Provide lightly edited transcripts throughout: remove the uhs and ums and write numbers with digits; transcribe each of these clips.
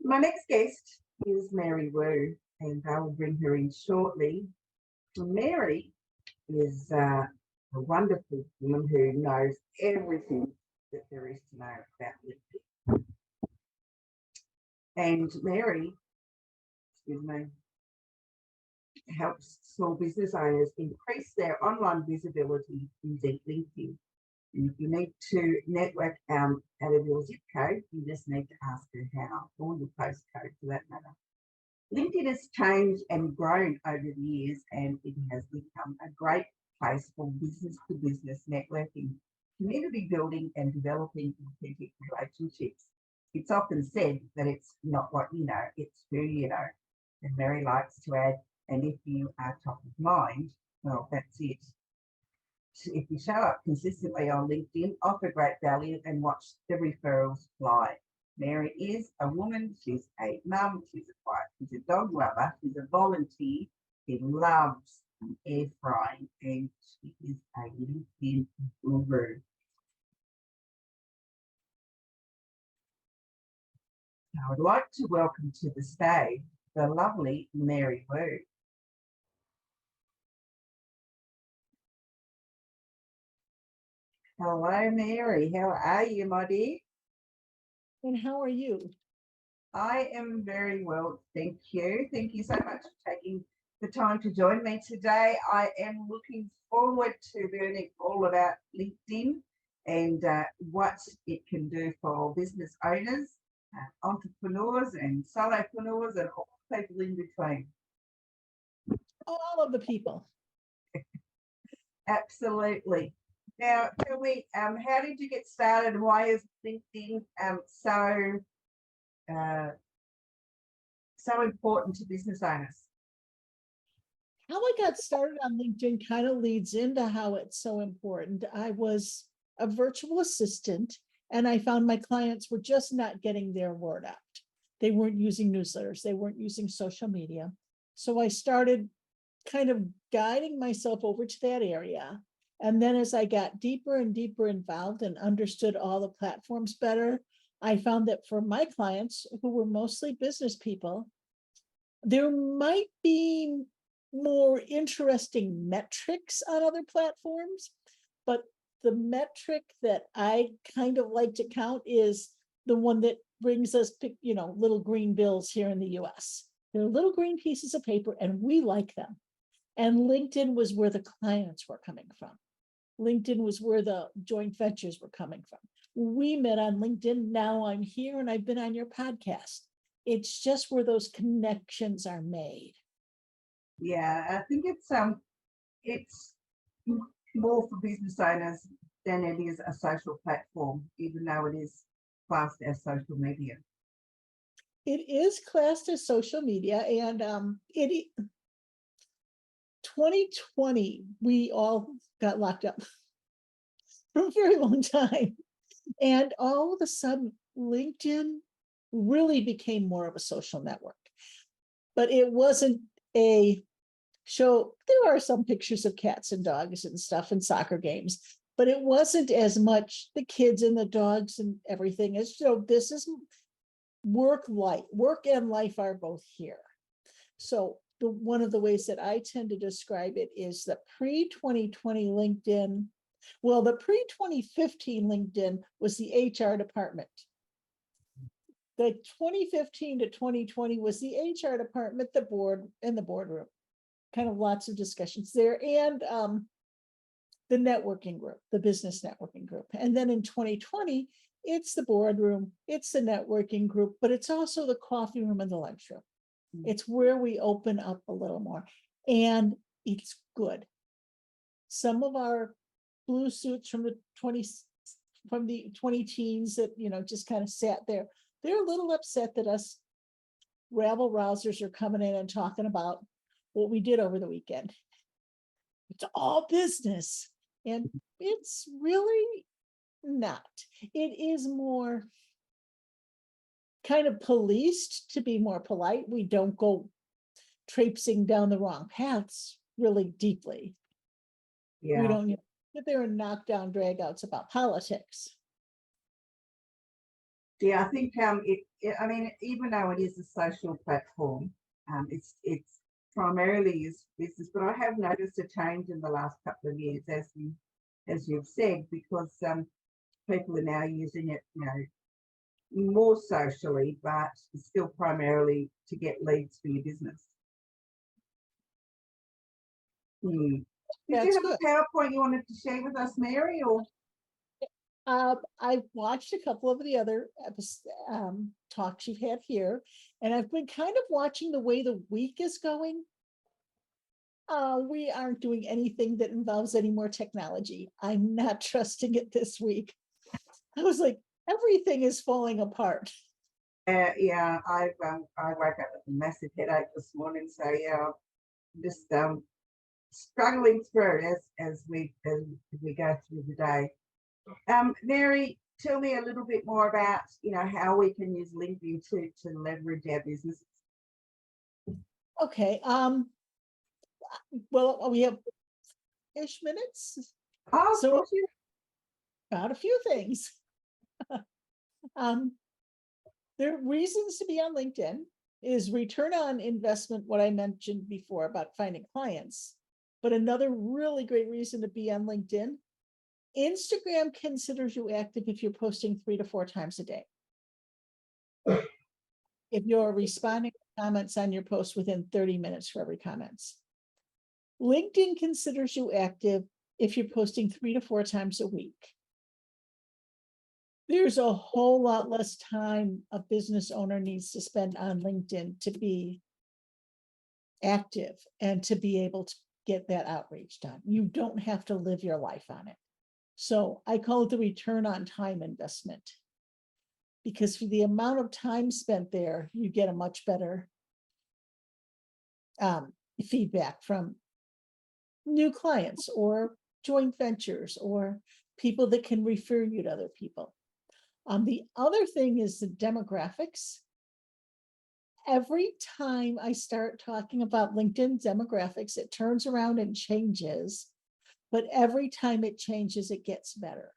My next guest is Mary Wu, and I will bring her in shortly. Mary is a wonderful woman who knows everything that there is to know about LinkedIn. And Mary, excuse me, helps small business owners increase their online visibility using LinkedIn. And if you need to network out of your zip code, you just need to ask her how, or your postcode for that matter. LinkedIn has changed and grown over the years, and it has become a great place for business-to-business networking, community building, and developing authentic relationships. It's often said that it's not what you know, it's who you know. And Mary likes to add, and if you are top of mind, well, that's it. If you show up consistently on LinkedIn, offer great value, and watch the referrals fly. Mary is a woman, she's a mum, she's a dog lover, she's a volunteer, she loves air frying, and she is a LinkedIn guru. I would like to welcome to the stage the lovely Mary Wu. Hello, Mary. How are you, my dear? And how are you? I am very well, thank you. Thank you so much for taking the time to join me today. I am looking forward to learning all about LinkedIn and what it can do for business owners, entrepreneurs and solopreneurs and all people in between. All of the people. Absolutely. Now, tell me, how did you get started and why is LinkedIn so important to business owners? How I got started on LinkedIn kind of leads into how it's so important. I was a virtual assistant and I found my clients were just not getting their word out. They weren't using newsletters, they weren't using social media. So I started kind of guiding myself over to that area. And then as I got deeper and deeper involved and understood all the platforms better, I found that for my clients, who were mostly business people, there might be more interesting metrics on other platforms, but the metric that I kind of like to count is the one that brings us, little green bills here in the US. They're little green pieces of paper and we like them. And LinkedIn was where the clients were coming from. LinkedIn was where the joint ventures were coming from. We met on LinkedIn. Now I'm here and I've been on your podcast. It's just where those connections are made. Yeah, I think it's more for business owners than it is a social platform, even though it is classed as social media. It is classed as social media, and 2020, we all got locked up for a very long time. And all of a sudden, LinkedIn really became more of a social network. But it wasn't a show. There are some pictures of cats and dogs and stuff and soccer games, but it wasn't as much the kids and the dogs and everything. As this is work and life are both here. So one of the ways that I tend to describe it is the pre-2020 LinkedIn. Well, the pre-2015 LinkedIn was the HR department. The 2015 to 2020 was the HR department, the board, and the boardroom. Kind of lots of discussions there, and the networking group, the business networking group. And then in 2020, it's the boardroom, it's the networking group, but it's also the coffee room and the lunchroom. It's where we open up a little more, and it's good. Some of our blue suits from the 20 teens that just kind of sat there, they're a little upset that us rabble rousers are coming in and talking about what we did over the weekend. It's all business, and it's really not. It is more kind of policed to be more polite. We don't go traipsing down the wrong paths really deeply. Yeah. We don't sit there and knock down dragouts about politics. Yeah, I think I mean, even though it is a social platform, it's primarily is business. But I have noticed a change in the last couple of years, as you've said, because people are now using it, more socially, but still primarily to get leads for your business. Hmm. Did you That's have good. a PowerPoint you wanted to share with us, Mary, or? I've watched a couple of the other talks you've had here, and I've been kind of watching the way the week is going. We aren't doing anything that involves any more technology. I'm not trusting it this week. I was like, everything is falling apart. Yeah, I woke up with a massive headache this morning, so yeah, just struggling through it as we go through the day. Mary, tell me a little bit more about how we can use LinkedIn to leverage our businesses. Okay. Well, we have ish minutes, Oh, of so course you. about a few things. There are reasons to be on LinkedIn is return on investment, what I mentioned before about finding clients. But another really great reason to be on LinkedIn, Instagram considers you active if you're posting 3 to 4 times a day. If you're responding to comments on your post within 30 minutes for every comments. LinkedIn considers you active if you're posting 3 to 4 times a week. There's a whole lot less time a business owner needs to spend on LinkedIn to be active and to be able to get that outreach done. You don't have to live your life on it. So I call it the return on time investment, because for the amount of time spent there, you get a much better feedback from new clients or joint ventures or people that can refer you to other people. The other thing is the demographics. Every time I start talking about LinkedIn demographics, it turns around and changes, but every time it changes, it gets better.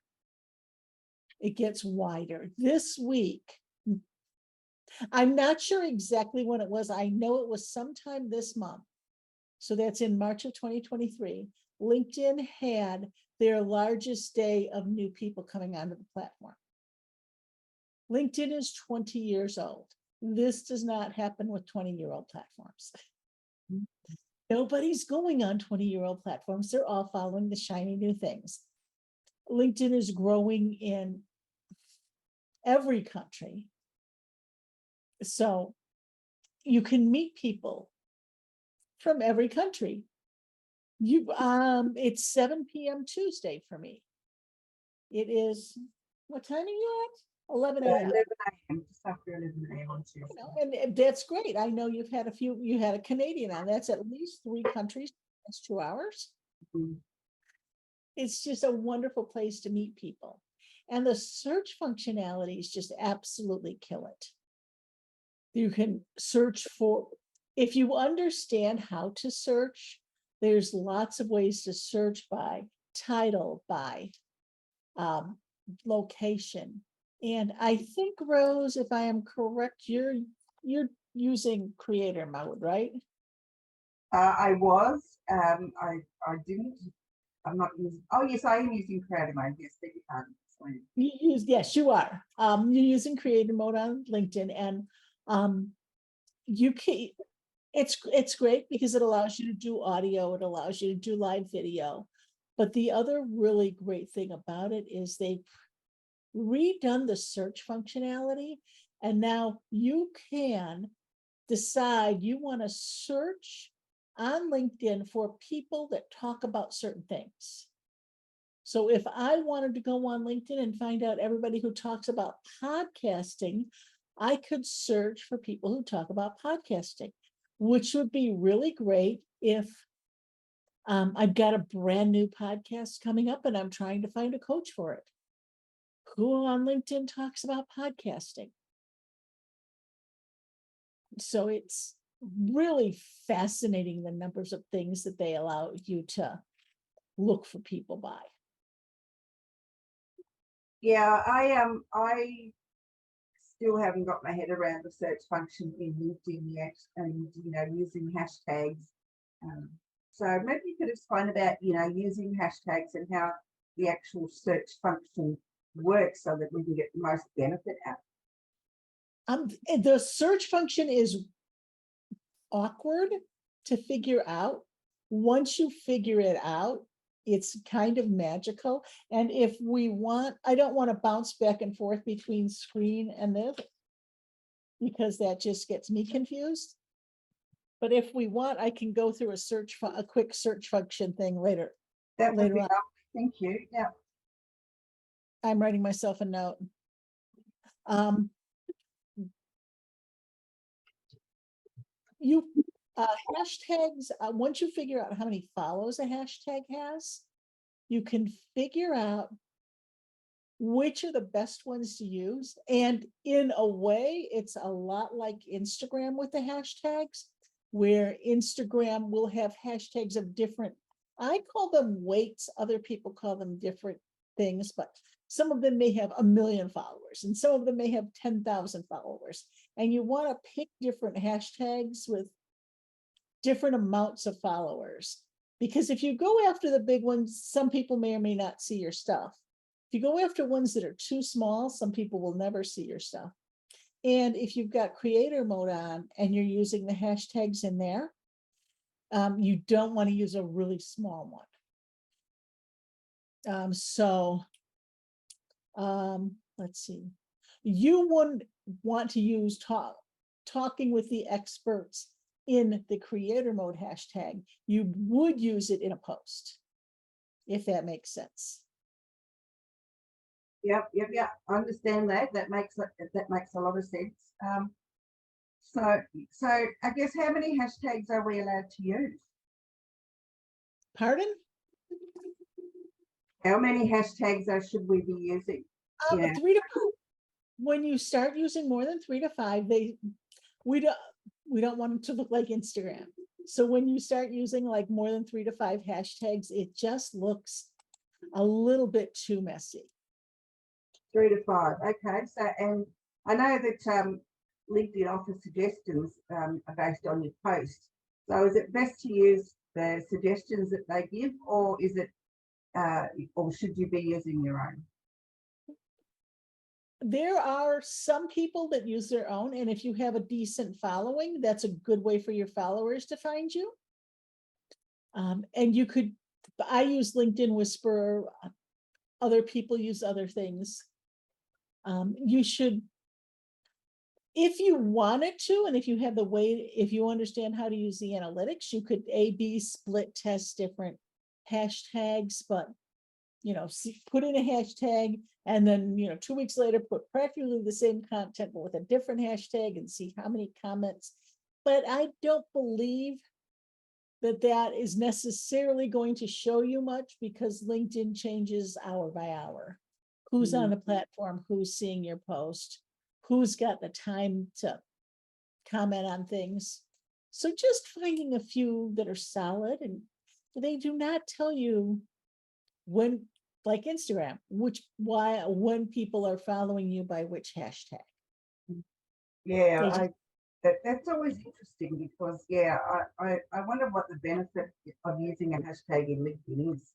It gets wider. This week, I'm not sure exactly when it was. I know it was sometime this month. So that's in March of 2023. LinkedIn had their largest day of new people coming onto the platform. LinkedIn is 20 years old. This does not happen with 20-year-old platforms. Nobody's going on 20-year-old platforms. They're all following the shiny new things. LinkedIn is growing in every country. So you can meet people from every country. It's 7 p.m. Tuesday for me. It is, what time are you at? 11 a.m. 11 a.m. just after 11 a.m. on Tuesday. And that's great. I know you had a Canadian on. That's at least 3 countries. That's 2 hours. Mm-hmm. It's just a wonderful place to meet people. And the search functionalities just absolutely kill it. You can search for, if you understand how to search, there's lots of ways to search by title, by location. And I think, Rose, if I am correct, you're using creator mode, right? I was. I didn't. I'm not using. Oh yes, I am using creator mode. Yes, beg your pardon. Yes, you are. You're using creator mode on LinkedIn, and you can. It's great because it allows you to do audio. It allows you to do live video. But the other really great thing about it is they've redone the search functionality, and now you can decide you want to search on LinkedIn for people that talk about certain things. So if I wanted to go on LinkedIn and find out everybody who talks about podcasting, I could search for people who talk about podcasting, which would be really great if I've got a brand new podcast coming up and I'm trying to find a coach for it. Who on LinkedIn talks about podcasting? So it's really fascinating, the numbers of things that they allow you to look for people by. Yeah, I still haven't got my head around the search function in LinkedIn yet, and using hashtags. So maybe you could explain about using hashtags and how the actual search function works so that we can get the most benefit out. The search function is awkward to figure out. Once you figure it out, it's kind of magical. And if we want, I don't want to bounce back and forth between screen and this, because that just gets me confused. But if we want, I can go through a quick search function thing later. That would Later be on. lovely. Thank you. Yeah. I'm writing myself a note. Hashtags, once you figure out how many follows a hashtag has, you can figure out which are the best ones to use. And in a way, it's a lot like Instagram with the hashtags, where Instagram will have hashtags of different, I call them weights, other people call them different things, but some of them may have 1 million followers and some of them may have 10,000 followers. And you want to pick different hashtags with different amounts of followers. Because if you go after the big ones, some people may or may not see your stuff. If you go after ones that are too small, some people will never see your stuff. And if you've got creator mode on and you're using the hashtags in there, you don't want to use a really small one. Let's see. You wouldn't want to use talking with the experts in the creator mode hashtag. You would use it in a post, if that makes sense. Yep. I understand that. That makes a lot of sense. So I guess how many hashtags are we allowed to use? Pardon? How many hashtags should we be using? 3 to 5. When you start using more than 3 to 5, we don't want them to look like Instagram. So when you start using like more than 3 to 5 hashtags, it just looks a little bit too messy. 3 to 5. Okay. So, and I know that LinkedIn offers suggestions are based on your post. So is it best to use the suggestions that they give, or is it, or should you be using your own? There are some people that use their own, and if you have a decent following, that's a good way for your followers to find you. And you could, I use LinkedIn Whisperer, other people use other things. You should, if you wanted to, and if you have the way, if you understand how to use the analytics, you could A/B split test different hashtags, but put in a hashtag and then 2 weeks later put practically the same content but with a different hashtag and see how many comments. But I don't believe that is necessarily going to show you much, because LinkedIn changes hour by hour. Who's on the platform, who's seeing your post, who's got the time to comment on things. So just finding a few that are solid, and they do not tell you when, like Instagram, when people are following you by which hashtag. Yeah, that's always interesting, because I wonder what the benefit of using a hashtag in LinkedIn is.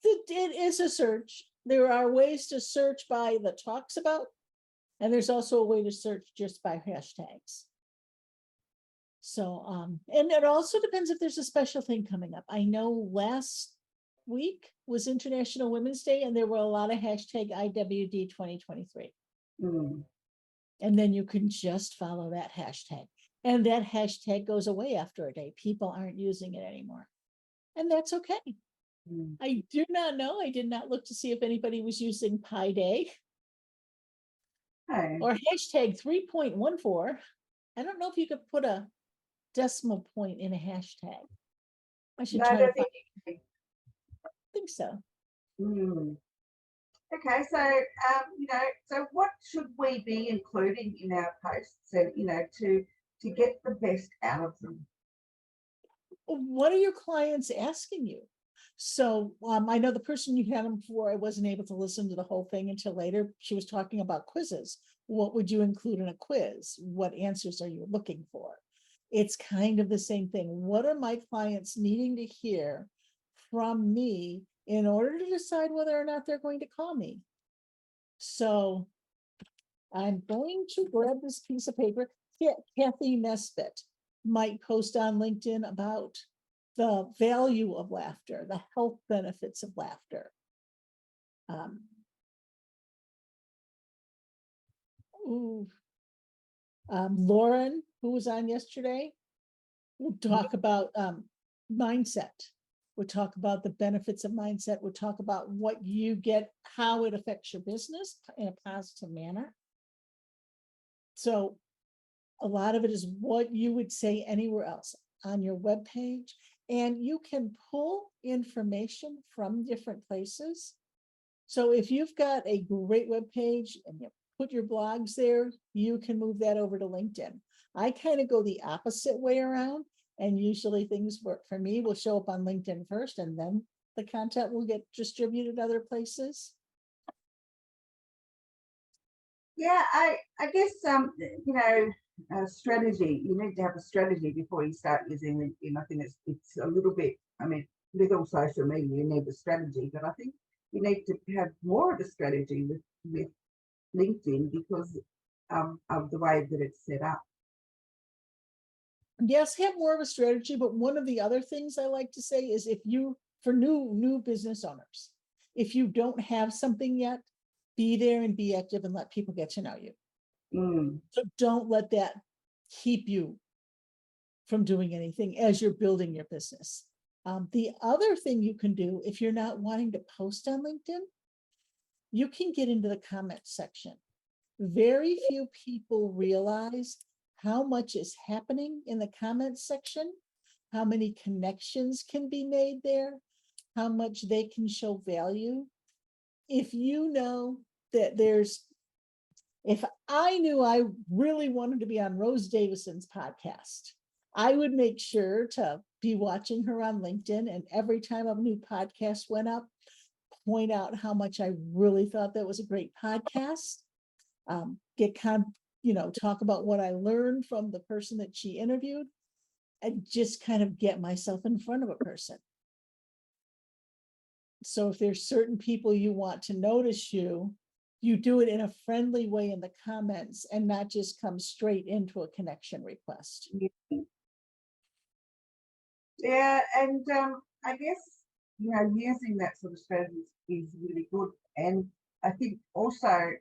It is a search. There are ways to search by the talks about, and there's also a way to search just by hashtags. So, and it also depends if there's a special thing coming up. I know last week was International Women's Day, and there were a lot of hashtag IWD 2023. And then you can just follow that hashtag, and that hashtag goes away after a day. People aren't using it anymore, and that's okay. I do not know. I did not look to see if anybody was using Pi Day or hashtag 3.14. I don't know if you could put a decimal point in a hashtag. I should try to find. I think so. Okay, so so what should we be including in our posts, and to get the best out of them? What are your clients asking you? So I know the person you had him for, I wasn't able to listen to the whole thing until later. She was talking about quizzes. What would you include in a quiz? What answers are you looking for? It's kind of the same thing. What are my clients needing to hear from me in order to decide whether or not they're going to call me? So I'm going to grab this piece of paper. Kathy Nesbitt might post on LinkedIn about the value of laughter, the health benefits of laughter. Lauren, who was on yesterday, will talk about mindset. We'll talk about the benefits of mindset. We'll talk about what you get, how it affects your business in a positive manner. So a lot of it is what you would say anywhere else on your webpage. And you can pull information from different places. So if you've got a great webpage and you put your blogs there, you can move that over to LinkedIn. I kind of go the opposite way around, and usually things work for me will show up on LinkedIn first, and then the content will get distributed other places. Yeah, I guess strategy. You need to have a strategy before you start using LinkedIn. I think it's a little bit. I mean, with all social media, you need a strategy, but I think you need to have more of a strategy with LinkedIn because of the way that it's set up. Yes, have more of a strategy, but one of the other things I like to say is for new business owners, if you don't have something yet, be there and be active and let people get to know you. So don't let that keep you from doing anything as you're building your business. The other thing you can do, if you're not wanting to post on LinkedIn, you can get into the comment section. Very few people realize how much is happening in the comments section, how many connections can be made there, how much they can show value. If you know that if I knew I really wanted to be on Rose Davidson's podcast, I would make sure to be watching her on LinkedIn, and every time a new podcast went up, point out how much I really thought that was a great podcast. Talk about what I learned from the person that she interviewed, and just kind of get myself in front of a person. So if there's certain people you want to notice you do it in a friendly way in the comments and not just come straight into a connection request. Yeah, and I guess using that sort of strategy is really good. And I think also,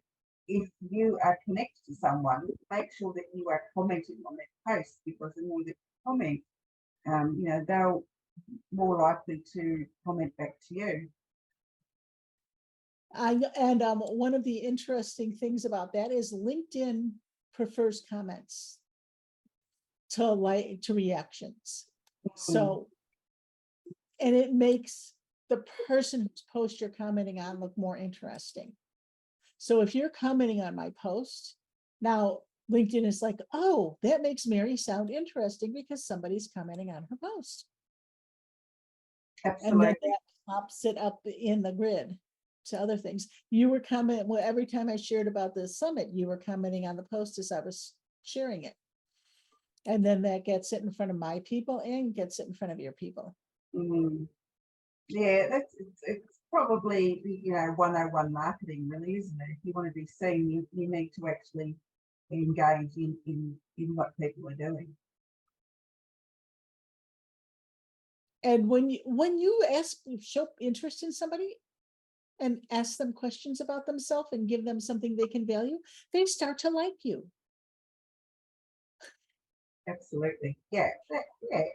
if you are connected to someone, make sure that you are commenting on their post, because the more that you comment, they're more likely to comment back to you. One of the interesting things about that is LinkedIn prefers comments to reactions. So, and it makes the person whose post you're commenting on look more interesting. So if you're commenting on my post, now LinkedIn is like, oh, that makes Mary sound interesting because somebody's commenting on her post. Absolutely. And then that pops it up in the grid to other things. You were commenting, well, every time I shared about the summit, you were commenting on the post as I was sharing it. And then that gets it in front of my people and gets it in front of your people. Yeah, it's probably 101 marketing, really, isn't it? If you want to be seen, you need to actually engage in what people are doing. And when you show interest in somebody and ask them questions about themselves and give them something they can value, they start to like you. Absolutely. Yeah.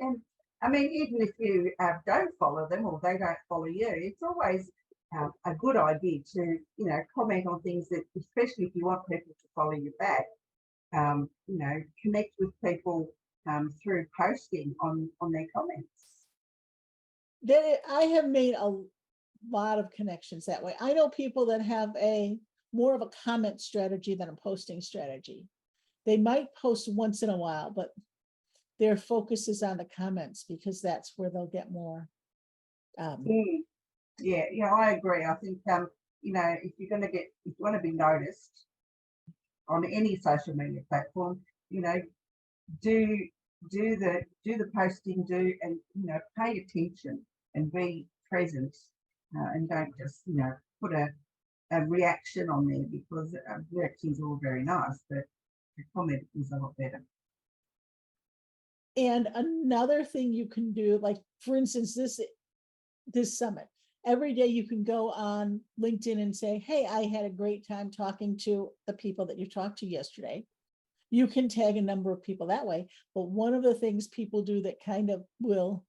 And I mean, even if you don't follow them or they don't follow you, it's always a good idea to, comment on things that, especially if you want people to follow you back, connect with people through posting on their comments. I have made a lot of connections that way. I know people that have more of a comment strategy than a posting strategy. They might post once in a while, but their focus is on the comments because that's where they'll get more Mm. Yeah, I agree. I think if you want to be noticed on any social media platform, do do the posting, and pay attention and be present, and don't just put a reaction on there, because reactions are all very nice, but a comment is a lot better. And another thing you can do, like for instance, this summit, every day you can go on LinkedIn and say, hey, I had a great time talking to the people that you talked to yesterday. You can tag a number of people that way. But one of the things people do that kind of will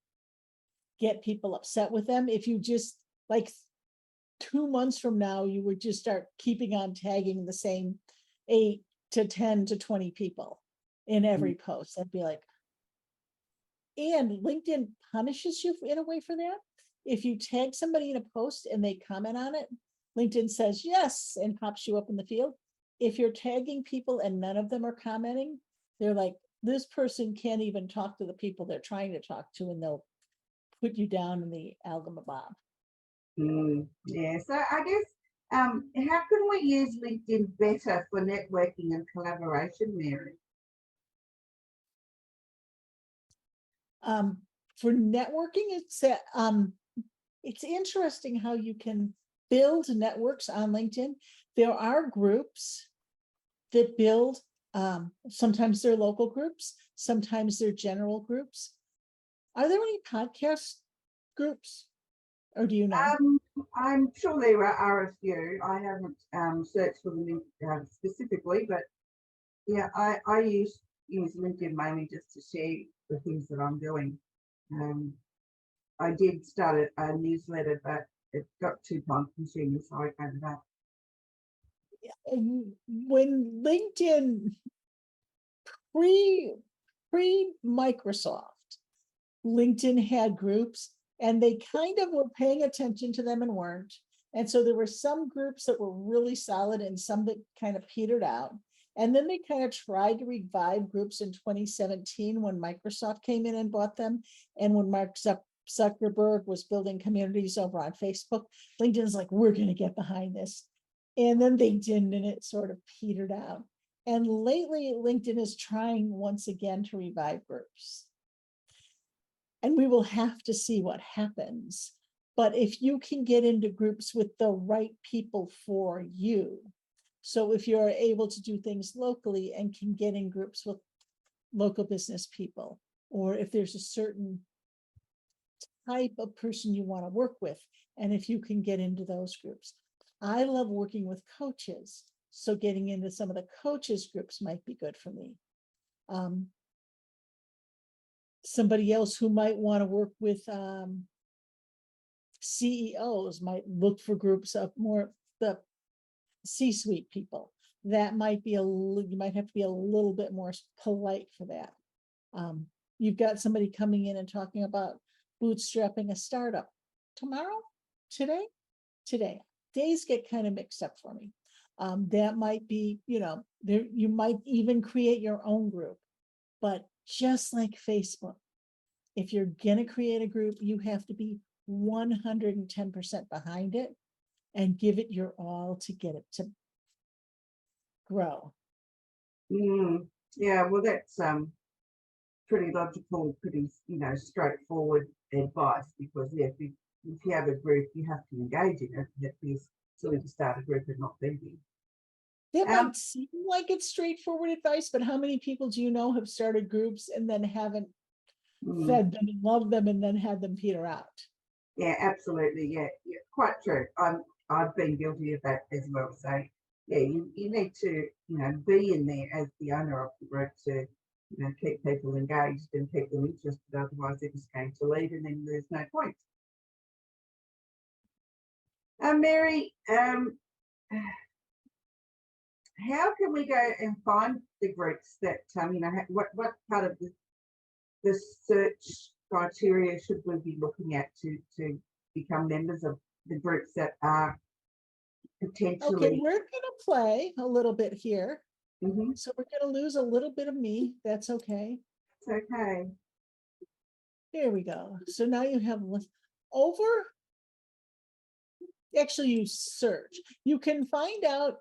get people upset with them, if you just, like 2 months from now, you would just start keeping on tagging the same 8 to 10 to 20 people in every post. I'd be like, and LinkedIn punishes you in a way for that. If you tag somebody in a post and they comment on it, LinkedIn says yes and pops you up in the field. If you're tagging people and none of them are commenting, they're like, this person can't even talk to the people they're trying to talk to, and they'll put you down in the algorithm. Yeah, so I guess, how can we use LinkedIn better for networking and collaboration, Mary? For networking, it's interesting how you can build networks on LinkedIn. There are groups that build, sometimes they're local groups, sometimes they're general groups. Are there any podcast groups, or do you know? I'm sure there are a few. I haven't searched for them specifically, but yeah, I use LinkedIn mainly just to share the things that I'm doing. I did start a newsletter, but it got too time consuming, so I gave it up. When LinkedIn pre Microsoft, LinkedIn had groups, and they kind of were paying attention to them and weren't. And so there were some groups that were really solid and some that kind of petered out. And then they kind of tried to revive groups in 2017 when Microsoft came in and bought them. And when Mark Zuckerberg was building communities over on Facebook, LinkedIn's like, we're going to get behind this. And then they didn't, and it sort of petered out. And lately, LinkedIn is trying once again to revive groups. And we will have to see what happens. But if you can get into groups with the right people for you, so if you're able to do things locally and can get in groups with local business people, or if there's a certain type of person you want to work with, and if you can get into those groups. I love working with coaches, so getting into some of the coaches groups might be good for me. Somebody else who might want to work with CEOs might look for groups of more the C-suite people. That might be you might have to be a little bit more polite for that. You've got somebody coming in and talking about bootstrapping a startup tomorrow, today. Days get kind of mixed up for me. That might be, there, you might even create your own group, but just like Facebook, if you're going to create a group, you have to be 110% behind it and give it your all to get it to grow. Yeah, well, that's pretty logical, pretty straightforward advice, because if you have a group, you have to engage in it. That is silly to start a group and not be there. That might seem like it's straightforward advice, but how many people do you know have started groups and then haven't fed them and loved them and then had them peter out? Yeah, absolutely. Yeah, quite true. I've been guilty of that as well. So yeah, you need to be in there as the owner of the group to keep people engaged and keep them interested. Otherwise, they're just going to leave, and then there's no point. Mary, how can we go and find the groups that what part of the search criteria should we be looking at to become members of the groups that are potentially? Okay, we're going to play a little bit here. Mm-hmm. So we're going to lose a little bit of me. That's okay. It's okay. Here we go. So now you have actually you search. You can find out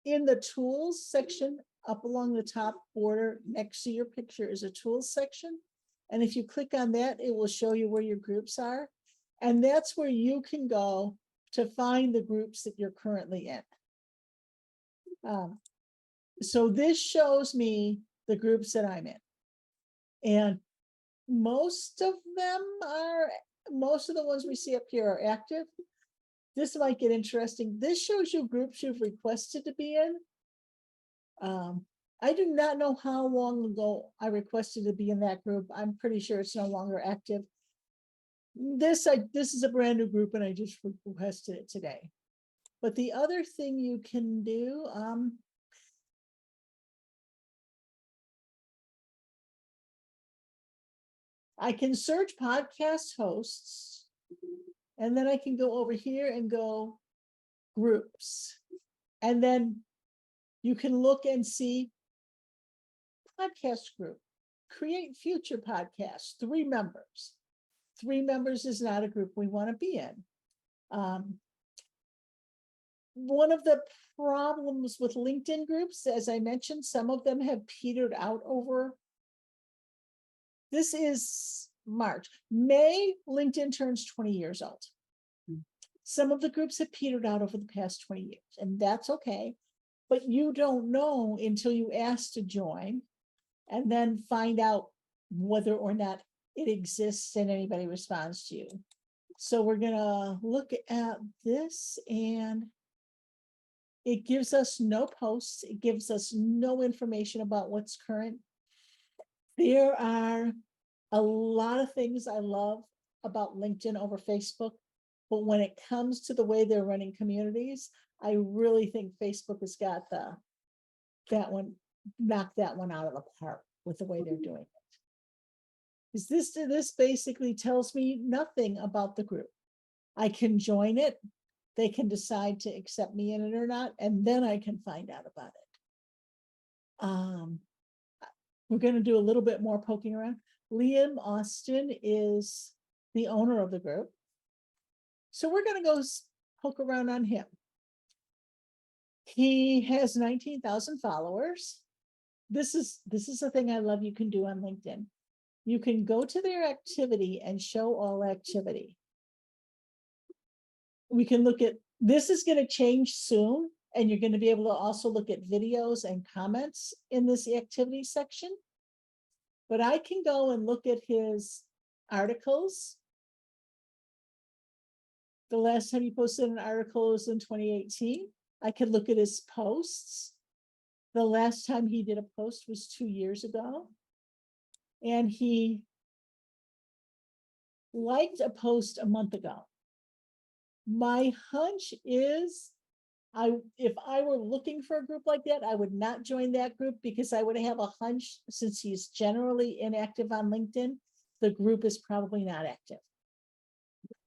in the tools section up along the top border next to your picture is a tools section. And if you click on that, it will show you where your groups are. And that's where you can go to find the groups that you're currently in. So this shows me the groups that I'm in. And most of the ones we see up here are active. This might get interesting. This shows you groups you've requested to be in. I do not know how long ago I requested to be in that group. I'm pretty sure it's no longer active. This is a brand new group and I just requested it today. But the other thing you can do, I can search podcast hosts, and then I can go over here and go groups. And then you can look and see podcast group, create future podcasts, 3 members. 3 members is not a group we want to be in. One of the problems with LinkedIn groups, as I mentioned, some of them have petered out over. This is March. May, LinkedIn turns 20 years old. Some of the groups have petered out over the past 20 years, and that's okay. But you don't know until you ask to join and then find out whether or not it exists and anybody responds to you. So we're going to look at this, and it gives us no posts. It gives us no information about what's current. There are a lot of things I love about LinkedIn over Facebook, but when it comes to the way they're running communities, I really think Facebook has got knocked that one out of the park with the way they're doing it. This basically tells me nothing about the group. I can join it. They can decide to accept me in it or not, and then I can find out about it. We're going to do a little bit more poking around. Liam Austin is the owner of the group. So we're going to go poke around on him. He has 19,000 followers. This is the thing I love you can do on LinkedIn. You can go to their activity and show all activity. We can look at, this is going to change soon, and you're going to be able to also look at videos and comments in this activity section. But I can go and look at his articles. The last time he posted an article was in 2018. I could look at his posts. The last time he did a post was 2 years ago. And he liked a post a month ago. My hunch is, if I were looking for a group like that, I would not join that group, because I would have a hunch, since he's generally inactive on LinkedIn, the group is probably not active.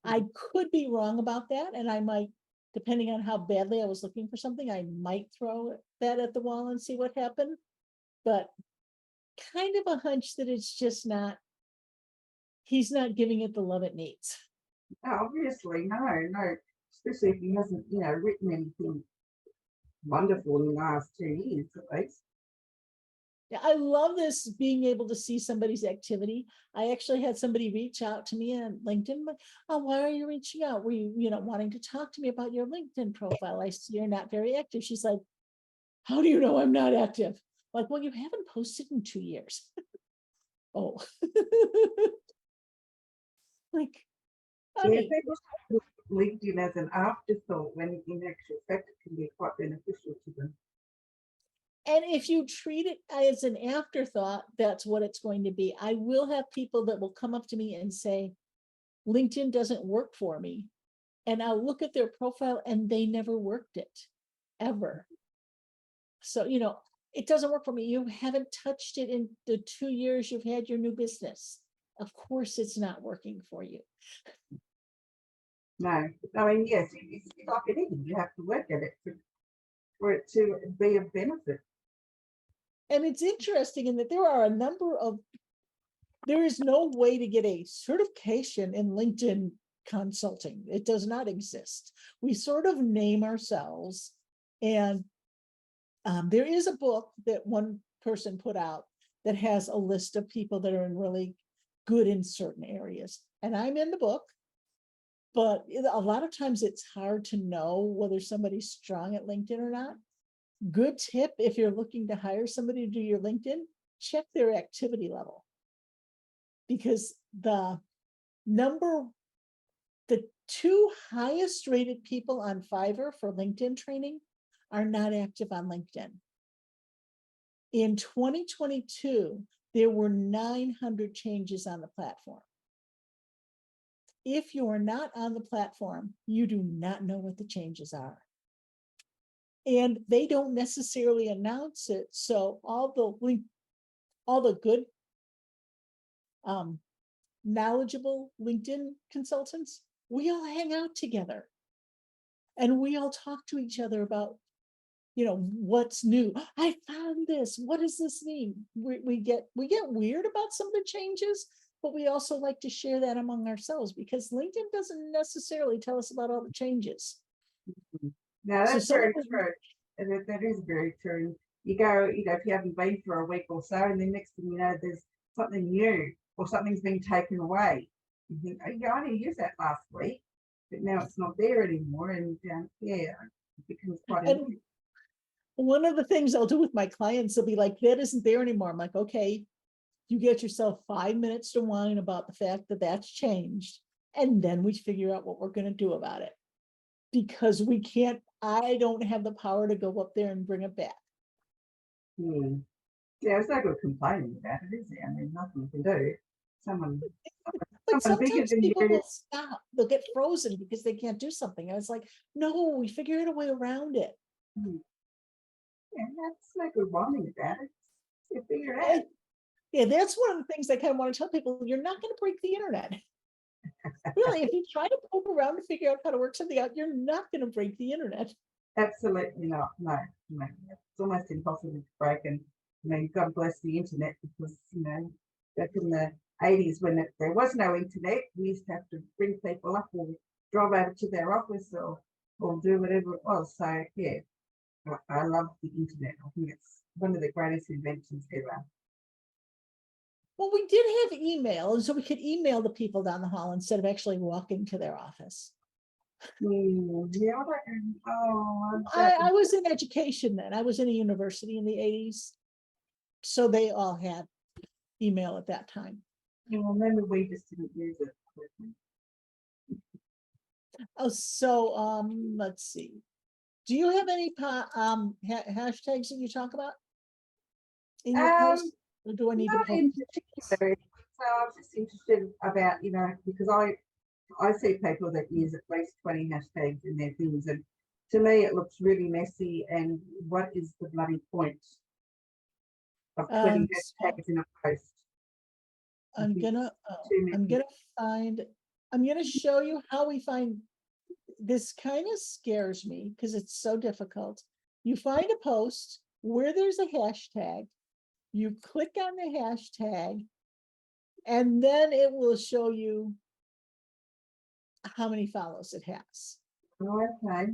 I could be wrong about that, and I might, depending on how badly I was looking for something, I might throw that at the wall and see what happened. But kind of a hunch that it's just not, he's not giving it the love it needs. Obviously, no, especially if he hasn't, written anything wonderful in the last 2 years at least. Yeah, I love this, being able to see somebody's activity. I actually had somebody reach out to me on LinkedIn. Like, oh, why are you reaching out? Were you, wanting to talk to me about your LinkedIn profile? I see you're not very active. She's like, how do you know I'm not active? Like, well, you haven't posted in 2 years. Oh. Like, yeah, people look at LinkedIn as an afterthought, when in actual fact it can be quite beneficial to them. And if you treat it as an afterthought, that's what it's going to be. I will have people that will come up to me and say, LinkedIn doesn't work for me. And I'll look at their profile and they never worked it, ever. So, it doesn't work for me. You haven't touched it in the 2 years you've had your new business. Of course, it's not working for you. No, I mean, yes, it's like anything. You have to work at it for it to be of benefit. And it's interesting in that there is no way to get a certification in LinkedIn consulting. It does not exist. We sort of name ourselves, and there is a book that one person put out that has a list of people that are really good in certain areas. And I'm in the book, but a lot of times it's hard to know whether somebody's strong at LinkedIn or not. Good tip, if you're looking to hire somebody to do your LinkedIn, check their activity level. Because the two highest rated people on Fiverr for LinkedIn training are not active on LinkedIn. In 2022, there were 900 changes on the platform. If you are not on the platform, you do not know what the changes are. And they don't necessarily announce it. So all the good, knowledgeable LinkedIn consultants, we all hang out together. And we all talk to each other about, what's new. I found this. What does this mean? We get weird about some of the changes, but we also like to share that among ourselves because LinkedIn doesn't necessarily tell us about all the changes. No, that's very true. That is very true. You go, if you haven't been for a week or so, and then next thing you know, there's something new or something's been taken away. You think, oh, yeah, I didn't use that last week, but now it's not there anymore. And it becomes quite interesting. One of the things I'll do with my clients, they'll be like, that isn't there anymore. I'm like, okay, you get yourself 5 minutes to whine about the fact that that's changed. And then we figure out what we're going to do about it. Because I don't have the power to go up there and bring it back. Yeah, it's no good complaining about it, is there? I mean, nothing you can do. But sometimes people will stop. They'll get frozen because they can't do something. And it's like, no, we figure out a way around it. Yeah, that's no good whining about it. You figure it out. Yeah, that's one of the things I kind of want to tell people. You're not going to break the internet. Really, if you try to poke around to figure out how to work something out, you're not going to break the internet. Absolutely not. No. It's almost impossible to break. And I mean, God bless the internet because, back in the 80s when there was no internet, we used to have to bring people up or drive over to their office or do whatever it was. So, yeah, I love the internet. I think it's one of the greatest inventions ever. Well, we did have email, and so we could email the people down the hall instead of actually walking to their office. Yeah, I was in education then. I was in a university in the 80s. So they all had email at that time. Yeah, well, maybe we just didn't use it. Oh, so let's see. Do you have any hashtags that you talk about in your post? Or do I need to post? In particular. So I was just interested about, because I see people that use at least 20 hashtags in their things, and to me it looks really messy. And what is the bloody point of 20 hashtags in a post? I'm gonna show you how we find this. Kind of scares me because it's so difficult. You find a post where there's a hashtag, you click on the hashtag, and then it will show you how many follows it has. Okay.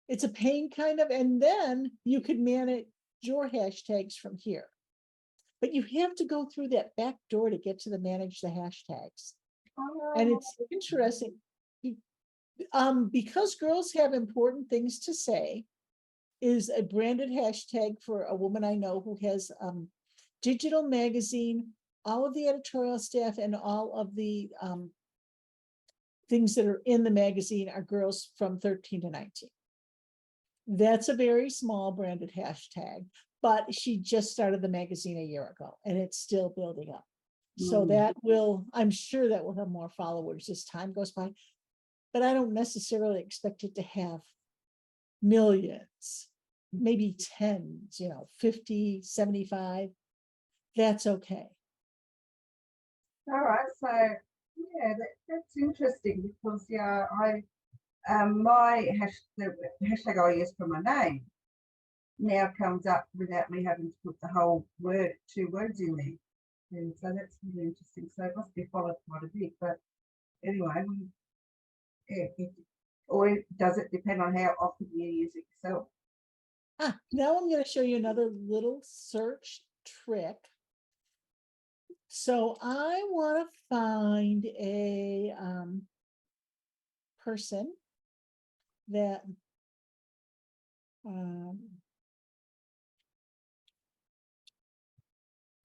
It's a pain kind of, and then you could manage your hashtags from here. But you have to go through that back door to get to the manage the hashtags. And it's interesting because girls have important things to say is a branded hashtag for a woman I know who has digital magazine, all of the editorial staff and all of the things that are in the magazine are girls from 13 to 19. That's a very small branded hashtag, but she just started the magazine a year ago and it's still building up. So that I'm sure that will have more followers as time goes by, but I don't necessarily expect it to have millions, maybe tens, 50, 75. That's okay. All right. So yeah, that's interesting because my the hashtag I use for my name now comes up without me having to put the whole word, 2 words in there. And so that's really interesting. So it must be followed quite a bit. But anyway, Or does it depend on how often you use it yourself? Now I'm going to show you another little search trick. So I want to find a person that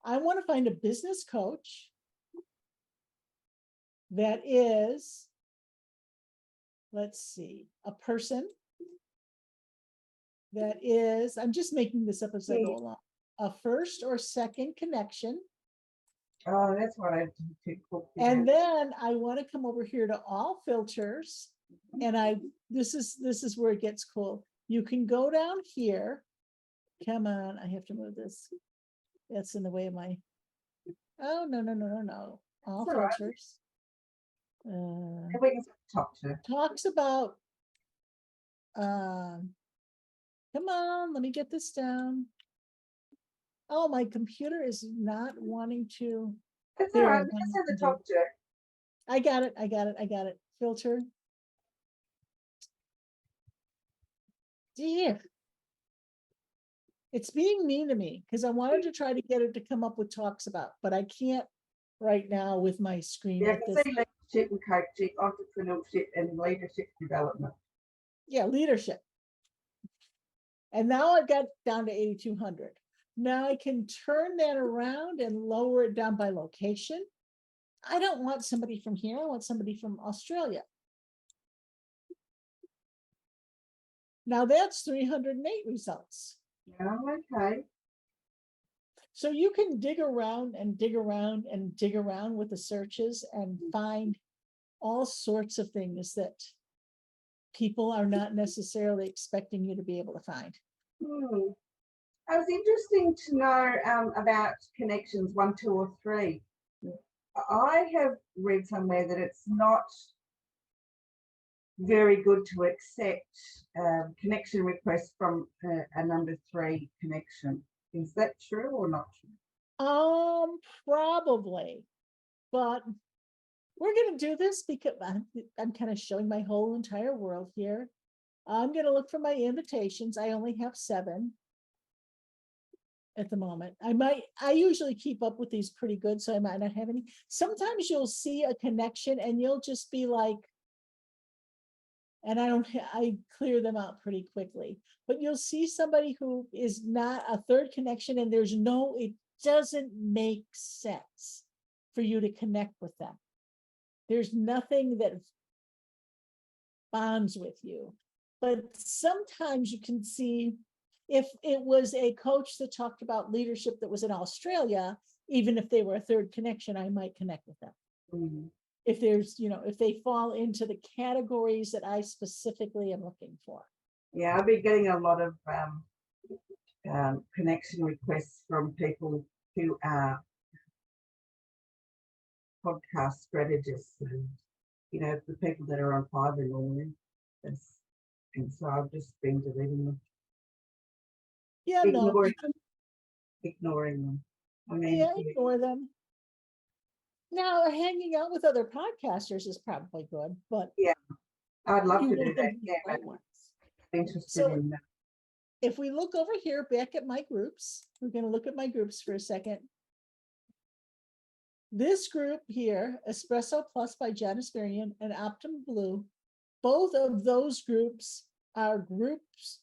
I want to find a business coach that is, let's see, a person that is, I'm just making this up as I go along, a first or second connection. Oh, that's what I do. And then I want to come over here to all filters. And this is where it gets cool. You can go down here. Come on, I have to move this. That's in the way of my, oh, no. All filters. We can talk to. Talks about, come on, let me get this down. Oh, my computer is not wanting to. That's all right. We just have to talk to. I got it. Filter. Dear. It's being mean to me because I wanted to try to get it to come up with talks about, but I can't right now with my screen. Yeah, I can see leadership and coaching, entrepreneurship and leadership development. Yeah, leadership. And now I've got down to 8,200. Now I can turn that around and lower it down by location. I don't want somebody from here. I want somebody from Australia. Now that's 308 results. Yeah, okay. So you can dig around and dig around and dig around with the searches and find all sorts of things that people are not necessarily expecting you to be able to find. It was interesting to know about connections 1, 2, or 3. I have read somewhere that it's not very good to accept connection requests from a number 3 connection. Is that true or not true? Probably, but we're going to do this because I'm kind of showing my whole entire world here. I'm going to look for my invitations. I only have 7 at the moment. I usually keep up with these pretty good, so I might not have any. Sometimes you'll see a connection and you'll just be like, and I clear them out pretty quickly, but you'll see somebody who is not a 3rd connection and it doesn't make sense for you to connect with them. There's nothing that bonds with you, but sometimes you can see if it was a coach that talked about leadership that was in Australia, even if they were a 3rd connection, I might connect with them. Mm-hmm. If there's, if they fall into the categories that I specifically am looking for. Yeah, I've been getting a lot of connection requests from people who are podcast strategists and, the people that are on Fiverr normally. And so I've just been deleting them. Yeah, ignoring them. Ignore them. Now, hanging out with other podcasters is probably good, but yeah, I'd love to do that. Yeah, right interested in that. If we look over here back at my groups, we're going to look at my groups for a second. This group here, Espresso Plus by Janice Marion and Optum Blue, both of those groups are groups.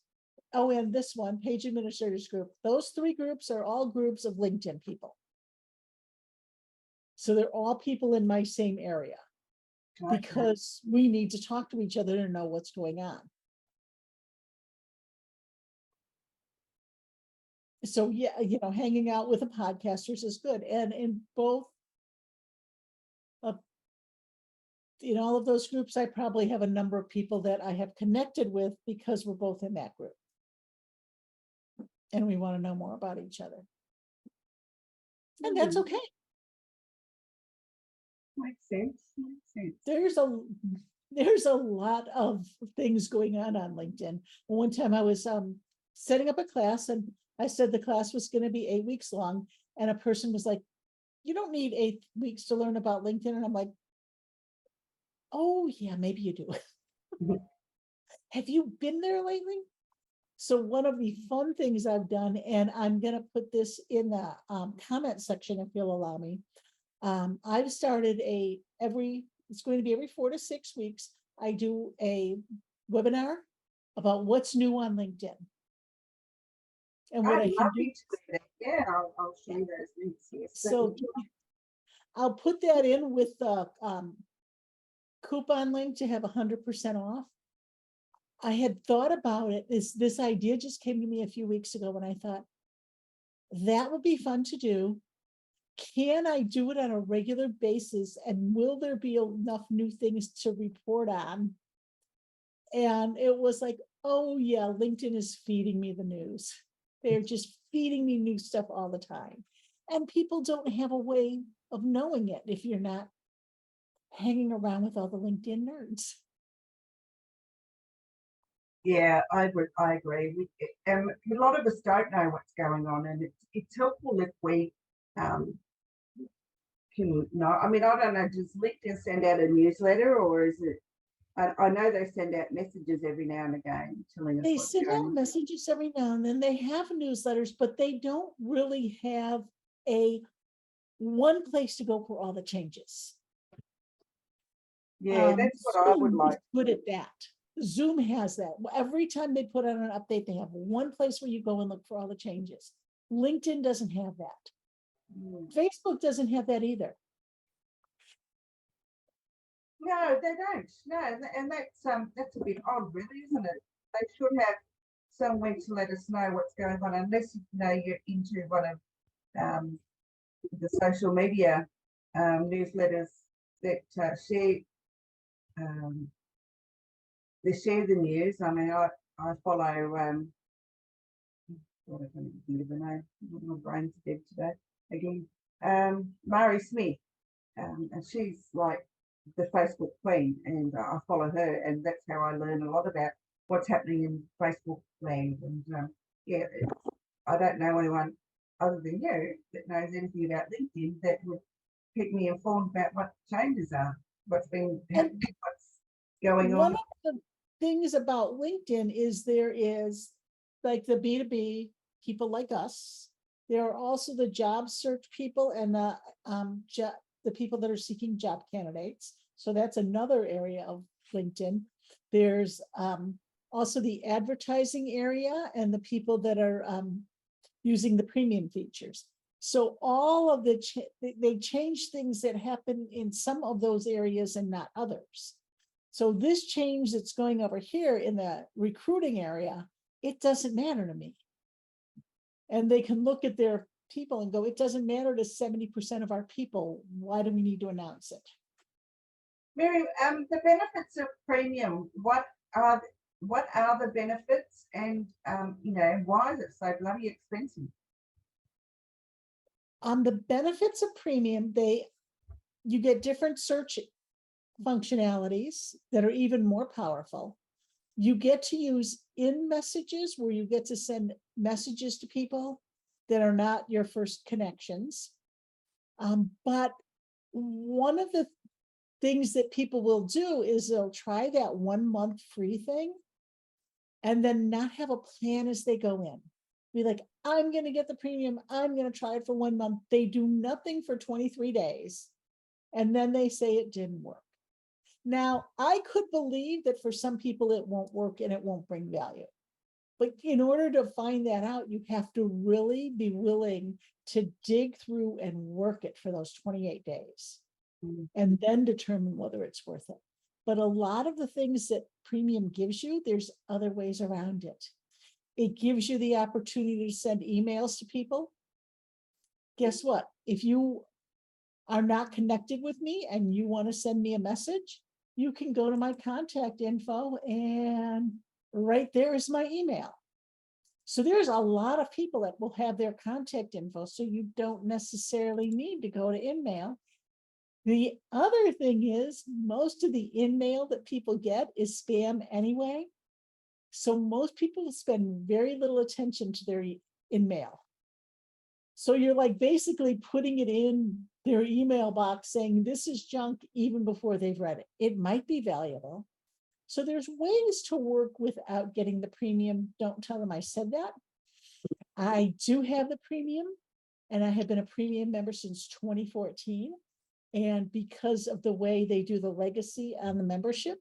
Oh, and this one, Page Administrators Group. Those 3 groups are all groups of LinkedIn people. So they're all people in my same area because we need to talk to each other to know what's going on. So yeah, hanging out with the podcasters is good. And in both, in all of those groups, I probably have a number of people that I have connected with because we're both in that group. And we want to know more about each other. And that's okay. Makes sense. There's a lot of things going on LinkedIn. One time I was setting up a class and I said the class was going to be 8 weeks long. And a person was like, you don't need 8 weeks to learn about LinkedIn. And I'm like, Oh, yeah, maybe you do. Mhm. Have you been there lately? So one of the fun things I've done, and I'm gonna put this in the comment section if you'll allow me. I've started it's going to be every 4 to 6 weeks. I do a webinar about what's new on LinkedIn. And what I'd I can love do, you to do that. Yeah, I'll share those links. Yes, so certainly. I'll put that in with the coupon link to have 100% off. I had thought about it. This idea just came to me a few weeks ago when I thought that would be fun to do. Can I do it on a regular basis? And will there be enough new things to report on? And it was like, oh yeah, LinkedIn is feeding me the news. They're just feeding me new stuff all the time. And people don't have a way of knowing it if you're not hanging around with all the LinkedIn nerds. Yeah, I agree. A lot of us don't know what's going on, and it's helpful if we um, can know. I mean, I don't know, does LinkedIn send out a newsletter, or is it? I know they send out messages every now and again telling us They what's send going out on. messages every now and then. They have newsletters, but they don't really have a one place to go for all the changes. Yeah, that's what I would Zoom is like. good at that. Zoom has that. Every time they put out an update, they have one place where you go and look for all the changes. LinkedIn doesn't have that. Mm. Facebook doesn't have that either. No, they don't. No, and that's a bit odd, really, isn't it? They should have somewhere to let us know what's going on, unless you're into one of um, the social media newsletters that um, share the news. I mean, I follow what I can't even think of the name. My brain's dead today again. Mari Smith, and she's like the Facebook queen, and I follow her, and that's how I learn a lot about what's happening in Facebook land. And yeah, I don't know anyone other than you that knows anything about LinkedIn that would keep me informed about what changes are, what's been And happening, what's going one on. of the things about LinkedIn is there is like the B2B people like us. There are also the job search people and the people that are seeking job candidates. So that's another area of LinkedIn. There's also the advertising area and the people that are using the premium features. So all of they change things that happen in some of those areas and not others. So this change that's going over here in the recruiting area, it doesn't matter to me. And they can look at their people and go, it doesn't matter to 70% of our people. Why do we need to announce it? Mary, the benefits of premium, are the benefits, and why is it so bloody expensive? On the benefits of premium, you get different search functionalities that are even more powerful. You get to use in messages where you get to send messages to people that are not your first connections. But one of the things that people will do is they'll try that 1 month free thing and then not have a plan as they go in. Be like, I'm going to get the premium. I'm going to try it for 1 month. They do nothing for 23 days. And then they say it didn't work. Now, I could believe that for some people it won't work and it won't bring value. But in order to find that out, you have to really be willing to dig through and work it for those 28 days and then determine whether it's worth it. But a lot of the things that premium gives you, there's other ways around it. It gives you the opportunity to send emails to people. Guess what? If you are not connected with me and you want to send me a message, you can go to my contact info and right there is my email. So there's a lot of people that will have their contact info, so you don't necessarily need to go to InMail. The other thing is most of the InMail that people get is spam anyway. So most people spend very little attention to their InMail. So you're like basically putting it in their email box saying this is junk even before they've read it. It might be valuable. So there's ways to work without getting the premium. Don't tell them I said that. I do have the premium, and I have been a premium member since 2014. And because of the way they do the legacy on the membership,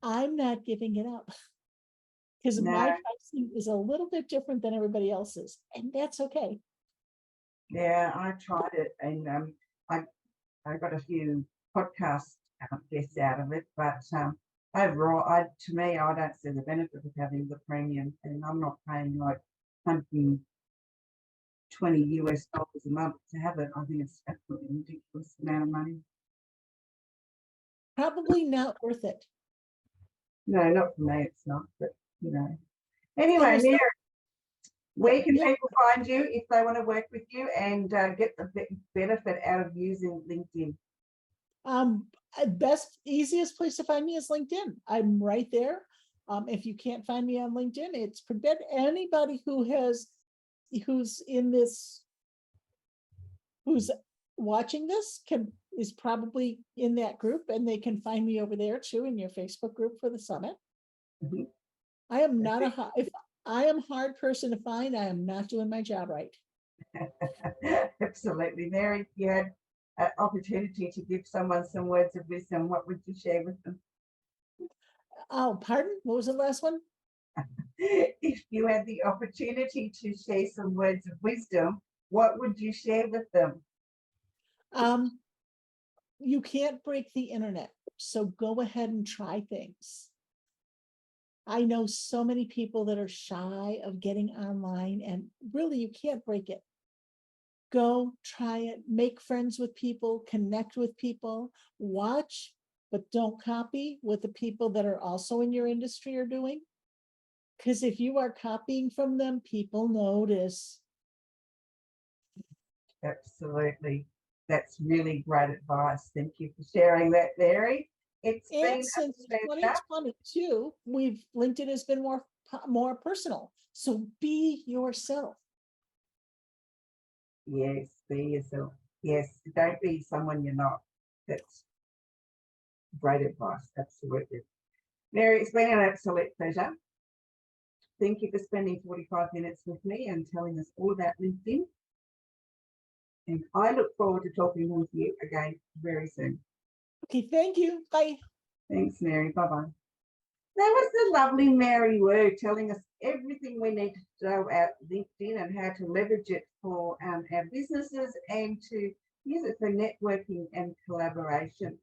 I'm not giving it up. Because No, my pricing is a little bit different than everybody else's, and that's okay. yeah, I tried it, and I got a few podcast guests out of it, but overall, to me, I don't see the benefit of having the premium, and I'm not paying like $120 a month to have it. I think it's absolutely ridiculous amount of money. Probably not worth it. No, not for me, it's not, but you know. And Anyway, there's Mary, where can yeah. people find you if they want to work with you and get the benefit out of using LinkedIn? Best, easiest place to find me is LinkedIn. I'm right there. If you can't find me on LinkedIn, it's anybody who's in this, who's watching this is probably in that group, and they can find me over there too in your Facebook group for the summit. Mhm. I am not if I am a hard person to find, I am not doing my job right. Absolutely. Mary, if you had an opportunity to give someone some words of wisdom, what would you share with them? Oh, pardon? What was the last one? If you had the opportunity to share some words of wisdom, what would you share with them? You can't break the internet, so go ahead and try things. I know so many people that are shy of getting online, and really you can't break it. Go try it, make friends with people, connect with people, watch, but don't copy what the people that are also in your industry are doing. Because if you are copying from them, people notice. Absolutely. That's really great advice. Thank you for sharing that, Mary. It's And been a since pleasure. 2022, LinkedIn has been more personal. So be yourself. Yes, be yourself. Yes, don't be someone you're not. That's great advice. Absolutely. Mary, it's been an absolute pleasure. Thank you for spending 45 minutes with me and telling us all about LinkedIn. And I look forward to talking with you again very soon. Okay, thank you. Bye. Thanks, Mary. Bye-bye. That was the lovely Mary Wu telling us everything we need to know about LinkedIn and how to leverage it for our businesses and to use it for networking and collaboration.